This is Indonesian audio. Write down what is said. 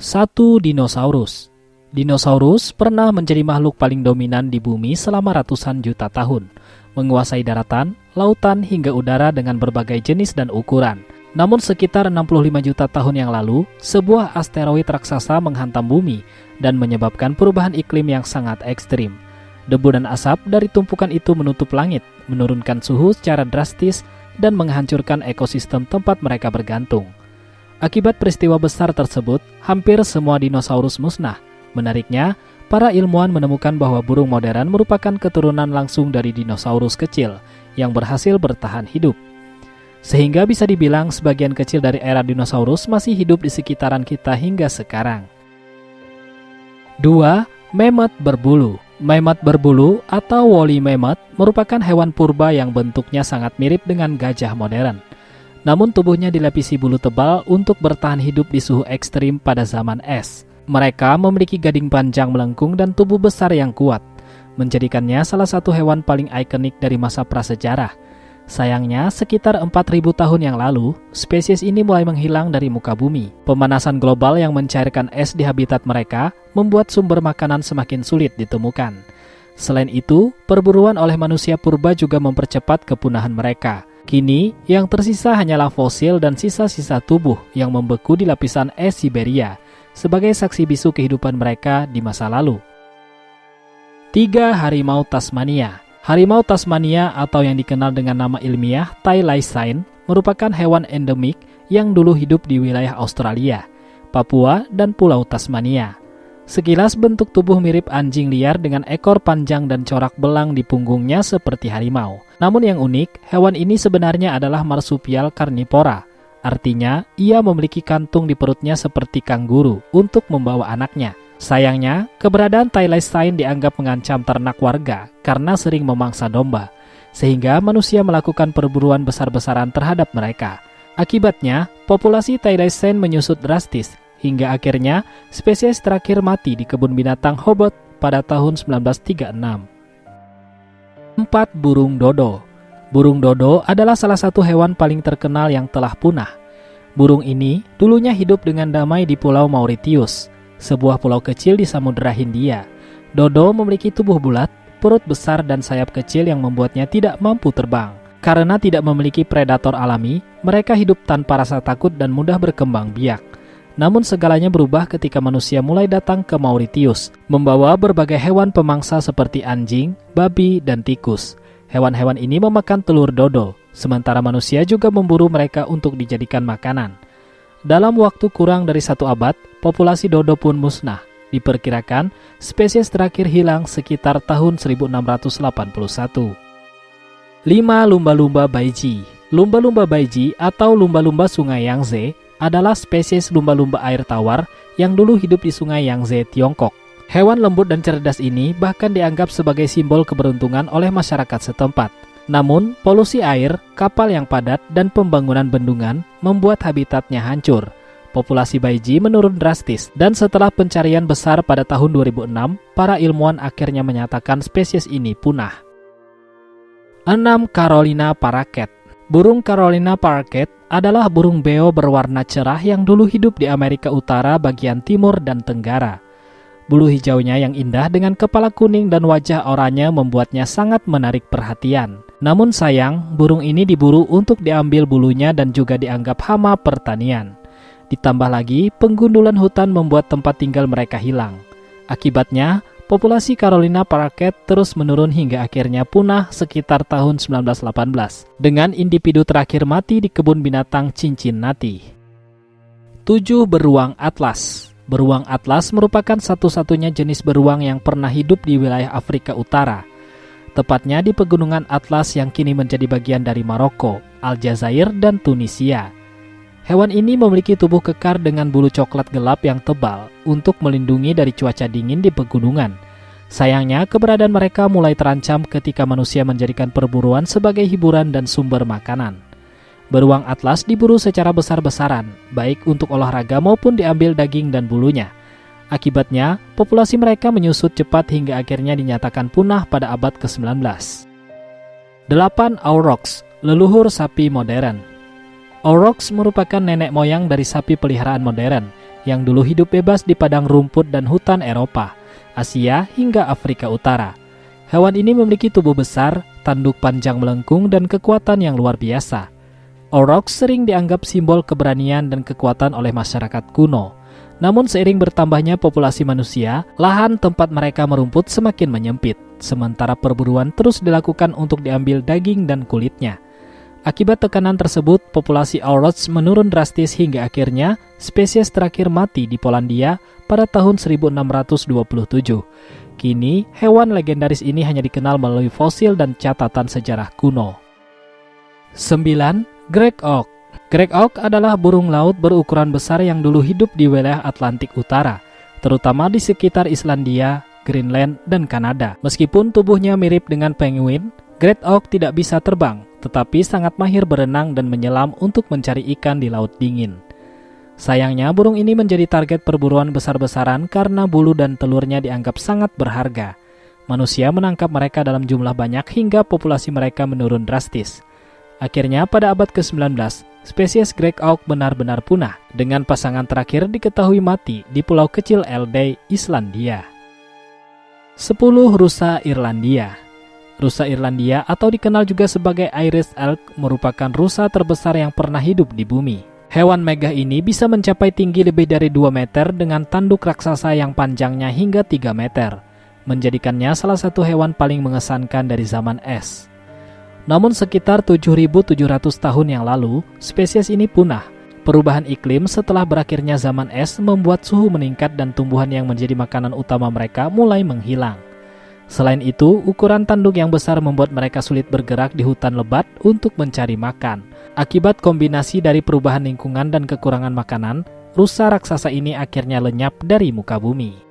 1. Dinosaurus. Dinosaurus pernah menjadi makhluk paling dominan di bumi selama ratusan juta tahun, menguasai daratan, lautan hingga udara dengan berbagai jenis dan ukuran. Namun sekitar 65 juta tahun yang lalu, sebuah asteroid raksasa menghantam bumi dan menyebabkan perubahan iklim yang sangat ekstrim. Debu dan asap dari tumpukan itu menutup langit, menurunkan suhu secara drastis dan menghancurkan ekosistem tempat mereka bergantung. Akibat peristiwa besar tersebut, hampir semua dinosaurus musnah. Menariknya, para ilmuwan menemukan bahwa burung modern merupakan keturunan langsung dari dinosaurus kecil yang berhasil bertahan hidup. Sehingga bisa dibilang sebagian kecil dari era dinosaurus masih hidup di sekitaran kita hingga sekarang. 2. Mammoth berbulu. Mammoth berbulu atau woolly mammoth merupakan hewan purba yang bentuknya sangat mirip dengan gajah modern. Namun tubuhnya dilapisi bulu tebal untuk bertahan hidup di suhu ekstrim pada zaman es. Mereka memiliki gading panjang melengkung dan tubuh besar yang kuat, menjadikannya salah satu hewan paling ikonik dari masa prasejarah. Sayangnya, sekitar 4.000 tahun yang lalu, spesies ini mulai menghilang dari muka bumi. Pemanasan global yang mencairkan es di habitat mereka membuat sumber makanan semakin sulit ditemukan. Selain itu, perburuan oleh manusia purba juga mempercepat kepunahan mereka. Kini, yang tersisa hanyalah fosil dan sisa-sisa tubuh yang membeku di lapisan es Siberia sebagai saksi bisu kehidupan mereka di masa lalu. 3. Harimau Tasmania. Harimau Tasmania atau yang dikenal dengan nama ilmiah Thylacine merupakan hewan endemik yang dulu hidup di wilayah Australia, Papua, dan Pulau Tasmania. Sekilas bentuk tubuh mirip anjing liar dengan ekor panjang dan corak belang di punggungnya seperti harimau. Namun yang unik, hewan ini sebenarnya adalah marsupial karnivora. Artinya, ia memiliki kantung di perutnya seperti kanguru untuk membawa anaknya. Sayangnya, keberadaan Thylacine dianggap mengancam ternak warga karena sering memangsa domba, sehingga manusia melakukan perburuan besar-besaran terhadap mereka. Akibatnya, populasi Thylacine menyusut drastis, hingga akhirnya spesies terakhir mati di kebun binatang Hobart pada tahun 1936. 4. Burung dodo. Burung dodo adalah salah satu hewan paling terkenal yang telah punah. Burung ini dulunya hidup dengan damai di Pulau Mauritius, sebuah pulau kecil di Samudera Hindia. Dodo memiliki tubuh bulat, perut besar dan sayap kecil yang membuatnya tidak mampu terbang. Karena tidak memiliki predator alami, mereka hidup tanpa rasa takut dan mudah berkembang biak. Namun segalanya berubah ketika manusia mulai datang ke Mauritius, membawa berbagai hewan pemangsa seperti anjing, babi, dan tikus. Hewan-hewan ini memakan telur dodo, sementara manusia juga memburu mereka untuk dijadikan makanan. Dalam waktu kurang dari 1 abad, populasi dodo pun musnah. Diperkirakan, spesies terakhir hilang sekitar tahun 1681. 5. Lumba-lumba baiji. Lumba-lumba baiji atau lumba-lumba sungai Yangtze adalah spesies lumba-lumba air tawar yang dulu hidup di sungai Yangtze, Tiongkok. Hewan lembut dan cerdas ini bahkan dianggap sebagai simbol keberuntungan oleh masyarakat setempat. Namun, polusi air, kapal yang padat, dan pembangunan bendungan membuat habitatnya hancur. Populasi baiji menurun drastis, dan setelah pencarian besar pada tahun 2006, para ilmuwan akhirnya menyatakan spesies ini punah. 6. Carolina parakeet. Burung Carolina parakeet adalah burung beo berwarna cerah yang dulu hidup di Amerika Utara bagian timur dan tenggara. Bulu hijaunya yang indah dengan kepala kuning dan wajah oranye membuatnya sangat menarik perhatian. Namun sayang, burung ini diburu untuk diambil bulunya dan juga dianggap hama pertanian. Ditambah lagi, penggundulan hutan membuat tempat tinggal mereka hilang. Akibatnya, populasi Carolina parakeet terus menurun hingga akhirnya punah sekitar tahun 1918, dengan individu terakhir mati di kebun binatang Cincinnati. 7. Beruang atlas. Beruang atlas merupakan satu-satunya jenis beruang yang pernah hidup di wilayah Afrika Utara, tepatnya di pegunungan Atlas yang kini menjadi bagian dari Maroko, Aljazair, dan Tunisia. Hewan ini memiliki tubuh kekar dengan bulu coklat gelap yang tebal untuk melindungi dari cuaca dingin di pegunungan. Sayangnya, keberadaan mereka mulai terancam ketika manusia menjadikan perburuan sebagai hiburan dan sumber makanan. Beruang atlas diburu secara besar-besaran, baik untuk olahraga maupun diambil daging dan bulunya. Akibatnya, populasi mereka menyusut cepat hingga akhirnya dinyatakan punah pada abad ke-19. 8. Aurochs, leluhur sapi modern. Aurochs merupakan nenek moyang dari sapi peliharaan modern yang dulu hidup bebas di padang rumput dan hutan Eropa, Asia hingga Afrika Utara. Hewan ini memiliki tubuh besar, tanduk panjang melengkung, dan kekuatan yang luar biasa. Aurochs sering dianggap simbol keberanian dan kekuatan oleh masyarakat kuno. Namun seiring bertambahnya populasi manusia, lahan tempat mereka merumput semakin menyempit, sementara perburuan terus dilakukan untuk diambil daging dan kulitnya. Akibat tekanan tersebut, populasi Aurochs menurun drastis hingga akhirnya spesies terakhir mati di Polandia pada tahun 1627. Kini, hewan legendaris ini hanya dikenal melalui fosil dan catatan sejarah kuno. 9. Grey Auk. Grey Auk adalah burung laut berukuran besar yang dulu hidup di wilayah Atlantik Utara, terutama di sekitar Islandia, Greenland, dan Kanada. Meskipun tubuhnya mirip dengan penguin, Grey Auk tidak bisa terbang, tetapi sangat mahir berenang dan menyelam untuk mencari ikan di laut dingin. Sayangnya, burung ini menjadi target perburuan besar-besaran karena bulu dan telurnya dianggap sangat berharga. Manusia menangkap mereka dalam jumlah banyak hingga populasi mereka menurun drastis. Akhirnya, pada abad ke-19, spesies Grey Auk benar-benar punah, dengan pasangan terakhir diketahui mati di pulau kecil Eldey, Islandia. 10. Rusa Irlandia. Rusa Irlandia atau dikenal juga sebagai Irish Elk merupakan rusa terbesar yang pernah hidup di bumi. Hewan megah ini bisa mencapai tinggi lebih dari 2 meter dengan tanduk raksasa yang panjangnya hingga 3 meter, menjadikannya salah satu hewan paling mengesankan dari zaman es. Namun sekitar 7.700 tahun yang lalu, spesies ini punah. Perubahan iklim setelah berakhirnya zaman es membuat suhu meningkat dan tumbuhan yang menjadi makanan utama mereka mulai menghilang. Selain itu, ukuran tanduk yang besar membuat mereka sulit bergerak di hutan lebat untuk mencari makan. Akibat kombinasi dari perubahan lingkungan dan kekurangan makanan, rusa raksasa ini akhirnya lenyap dari muka bumi.